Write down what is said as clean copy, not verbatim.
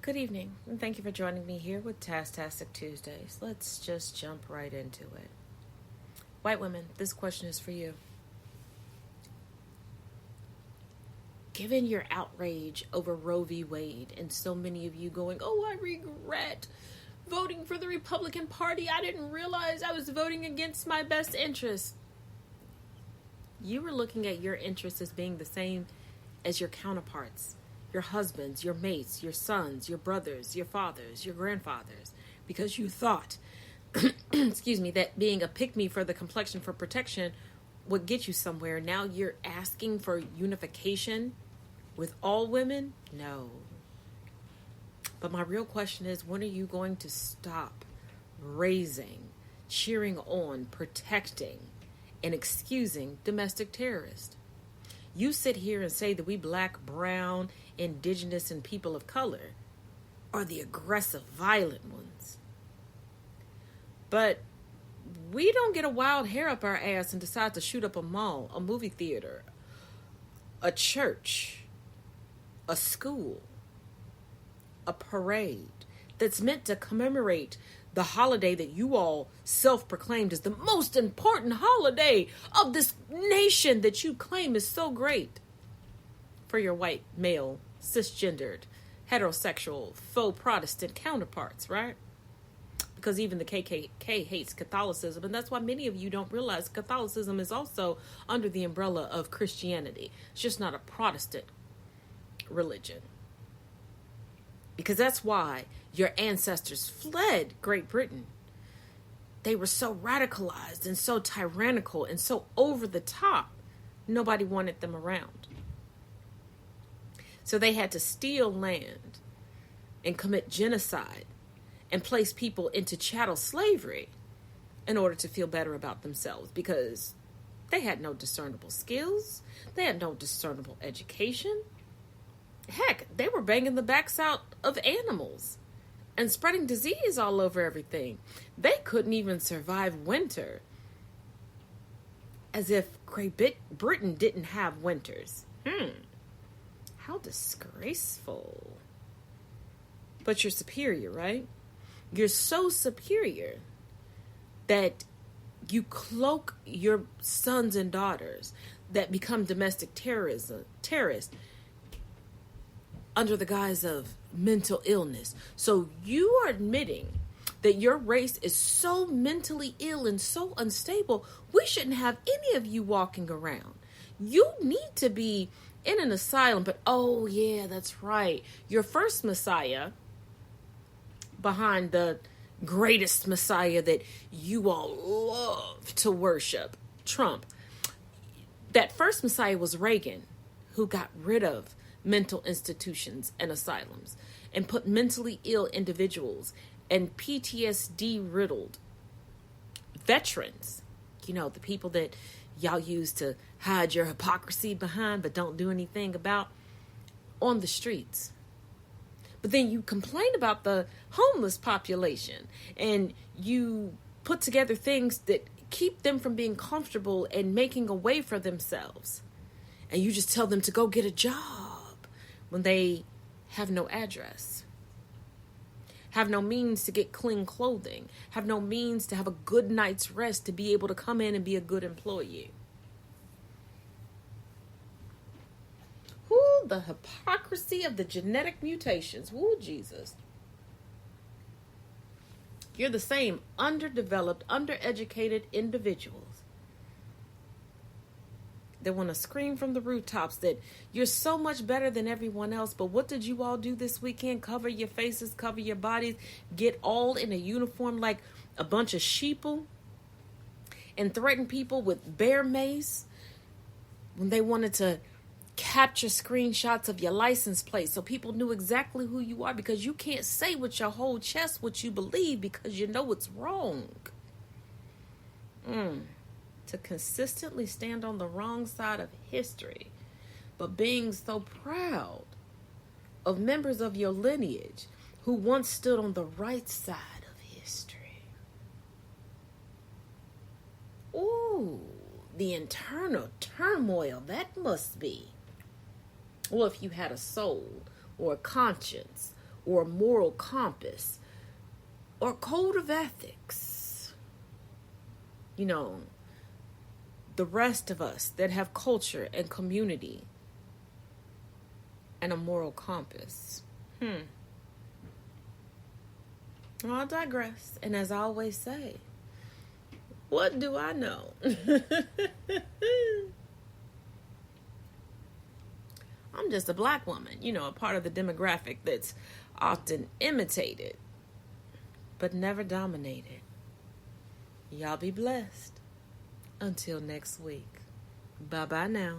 Good evening, and thank you for joining me here with Tastic Tuesdays. Let's just jump right into it. White women, this question is for you. Given your outrage over Roe v. Wade and so many of you going, oh, I regret voting for the Republican Party. I didn't realize I was voting against my best interest. You were looking at your interests as being the same as your counterparts. Your husbands, your mates, your sons, your brothers, your fathers, your grandfathers, because you thought, that being a pick-me for the complexion for protection would get you somewhere. Now you're asking for unification with all women? No. But my real question is, when are you going to stop raising, cheering on, protecting, and excusing domestic terrorists? You sit here and say that we black, brown, indigenous, and people of color are the aggressive, violent ones. But we don't get a wild hair up our ass and decide to shoot up a mall, a movie theater, a church, a school, a parade that's meant to commemorate the holiday that you all self-proclaimed is the most important holiday of this nation that you claim is so great for your white, male, cisgendered, heterosexual, faux Protestant counterparts, right? Because even the KKK hates Catholicism, and that's why many of you don't realize Catholicism is also under the umbrella of Christianity. It's just not a Protestant religion. Because that's why your ancestors fled Great Britain. They were so radicalized and so tyrannical and so over the top, nobody wanted them around. So they had to steal land and commit genocide and place people into chattel slavery in order to feel better about themselves, because they had no discernible skills. They had no discernible education. Heck, they were banging the backs out of animals and spreading disease all over everything. They couldn't even survive winter. As if Great Britain didn't have winters. How disgraceful. But you're superior, right? You're so superior that you cloak your sons and daughters that become domestic terrorists under the guise of mental illness. So you are admitting that your race is so mentally ill and so unstable, we shouldn't have any of you walking around. You need to be in an asylum. But oh yeah, that's right. Your first Messiah, behind the greatest Messiah that you all love to worship, Trump. That first Messiah was Reagan, who got rid of mental institutions and asylums and put mentally ill individuals and PTSD riddled veterans, the people that y'all use to hide your hypocrisy behind but don't do anything about, on the streets. But then you complain about the homeless population and you put together things that keep them from being comfortable and making a way for themselves. And you just tell them to go get a job when they have no address, have no means to get clean clothing, have no means to have a good night's rest to be able to come in and be a good employee. Ooh, the hypocrisy of the genetic mutations. Ooh, Jesus. You're the same underdeveloped, undereducated individuals that want to scream from the rooftops that you're so much better than everyone else. But what did you all do this weekend? Cover your faces, cover your bodies, get all in a uniform like a bunch of sheeple, and threaten people with bear mace when they wanted to capture screenshots of your license plate so people knew exactly who you are, because you can't say with your whole chest what you believe because you know it's wrong. To consistently stand on the wrong side of history, but being so proud of members of your lineage who once stood on the right side of history. Ooh, the internal turmoil that must be. Well, if you had a soul or a conscience or moral compass or code of ethics. You know, the rest of us that have culture and community and a moral compass. I'll digress. And as I always say, what do I know? I'm just a black woman, you know, a part of the demographic that's often imitated, but never dominated. Y'all be blessed. Until next week. Bye-bye now.